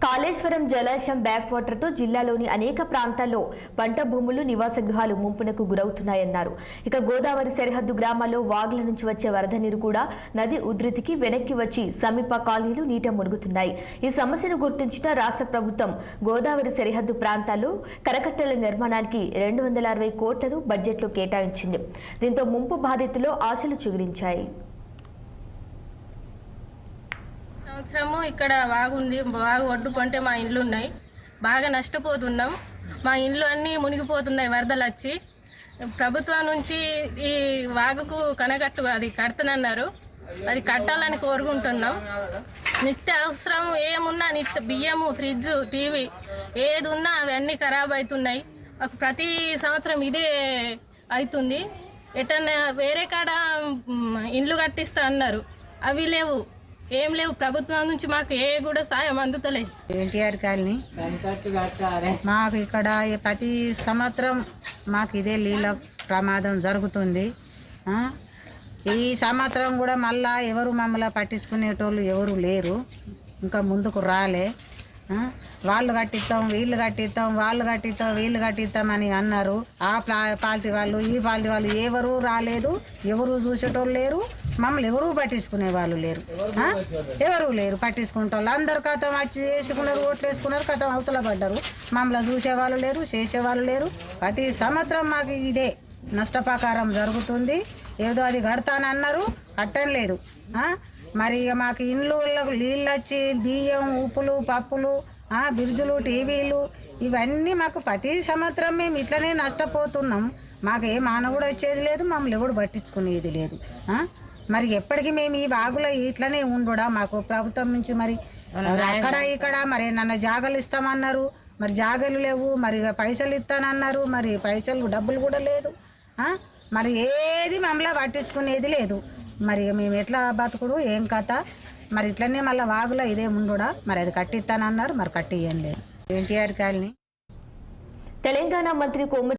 కాళేశ్వరం జలాశయం back water తో జిల్లాలోని అనేక ప్రాంతాల్లో పంట భూములు నివాస గృహాలు ముంపునకు గురవుతున్నాయన్నారు. ఇక గోదావరి సరిహద్దు గ్రామాల్లో వాగుల నుంచి వచ్చే వరద నీరు కూడా నది ఉధృతికి వెనక్కి వచ్చి సమీప కాలనీలు నీట మునుగుతున్నాయి. ఈ సమస్యను గుర్తించిన రాష్ట్ర ప్రభుత్వం గోదావరి సరిహద్దు ప్రాంతాల్లో కరకట్టల నిర్మాణానికి 260 కోట్లను బడ్జెట్లో కేటాయించింది. దీంతో ముంపు బాధితులు ఆశలు చిగురించాయి. సంవత్సరము ఇక్కడ వాగుంది, వాగు ఒడ్డుకుంటే మా ఇండ్లు ఉన్నాయి, బాగా నష్టపోతున్నాం. మా ఇండ్లు అన్నీ మునిగిపోతున్నాయి వరదలు వచ్చి. ప్రభుత్వం నుంచి ఈ వాగుకు కనకట్టు అది కడతానన్నారు, అది కట్టాలని కోరుకుంటున్నాం. నిత్య అవసరం ఏమున్నా నిత్య బియ్యము, ఫ్రిడ్జ్, టీవీ ఏది ఉన్నా అవన్నీ ఖరాబ్ అవుతున్నాయి. ప్రతి సంవత్సరం ఇదే అవుతుంది. ఎటన్నా వేరే కాడ ఇండ్లు కట్టిస్తా అన్నారు, అవి లేవు, ఏం లేవు. ప్రభుత్వం నుంచి మాకు ఏ కూడా సాయం అందుతలేదు. ఎన్టీఆర్ కాలనీ మాకు ఇక్కడ ప్రతి సంవత్సరం మాకు ఇదే నీళ్ళ ప్రమాదం జరుగుతుంది. ఈ సంవత్సరం కూడా మళ్ళా ఎవరు మమ్మల్ని పట్టించుకునేటోళ్ళు ఎవరు లేరు, ఇంకా ముందుకు రాలే. వాళ్ళు కట్టిస్తాం, వీళ్ళు కట్టిస్తాం, వాళ్ళు కట్టిస్తాం, వీళ్ళు కట్టిస్తాం అని అన్నారు. ఆ పార్టీ వాళ్ళు, ఈ పార్టీ వాళ్ళు ఎవరు రాలేదు, ఎవరు చూసేటోళ్ళు లేరు, మమ్మల్ని ఎవరు పట్టించుకునే వాళ్ళు లేరు, ఎవరు లేరు పట్టించుకుంటారు. అందరు కథం వచ్చి వేసుకున్నారు, ఓట్లు వేసుకున్నారు, కథం అవతల పడ్డారు. మమ్మల్ని చూసేవాళ్ళు లేరు, చేసేవాళ్ళు లేరు. ప్రతి సంవత్సరం మాకు ఇదే నష్టపకారం జరుగుతుంది. ఏదో అది కడతానన్నారు, కట్టం లేదు. మరి ఇక మాకు ఇండ్లు నీళ్ళు వచ్చి బియ్యం, ఉప్పులు, పప్పులు, బిర్జులు, టీవీలు ఇవన్నీ మాకు ప్రతి సంవత్సరం మేము ఇట్లనే నష్టపోతున్నాం. మాకు ఏ మానవుడు వచ్చేది లేదు, మమ్మల్ని ఎవడు పట్టించుకునేది లేదు. మరి ఎప్పటికీ మేము ఈ వాగులో ఇట్లనే ఉండడా? మాకు ప్రభుత్వం నుంచి మరి అక్కడ ఇక్కడ మరి నన్ను జాగలు ఇస్తామన్నారు, మరి జాగలు లేవు, మరి పైసలు ఇస్తానన్నారు, మరి పైసలు డబ్బులు కూడా లేదు. మరి ఏది మమ్మల్ని పట్టించుకునేది లేదు. మరి మేము ఎట్లా బతుకుడు, ఏం కథ? మరి ఇట్లనే మళ్ళీ వాగులో ఇదే ఉండడా? మరి అది కట్టిస్తానన్నారు, మరి కట్టియ్యం లేదు. ఎన్టీఆర్ కాలనీ. తెలంగాణ మంత్రి కోమటి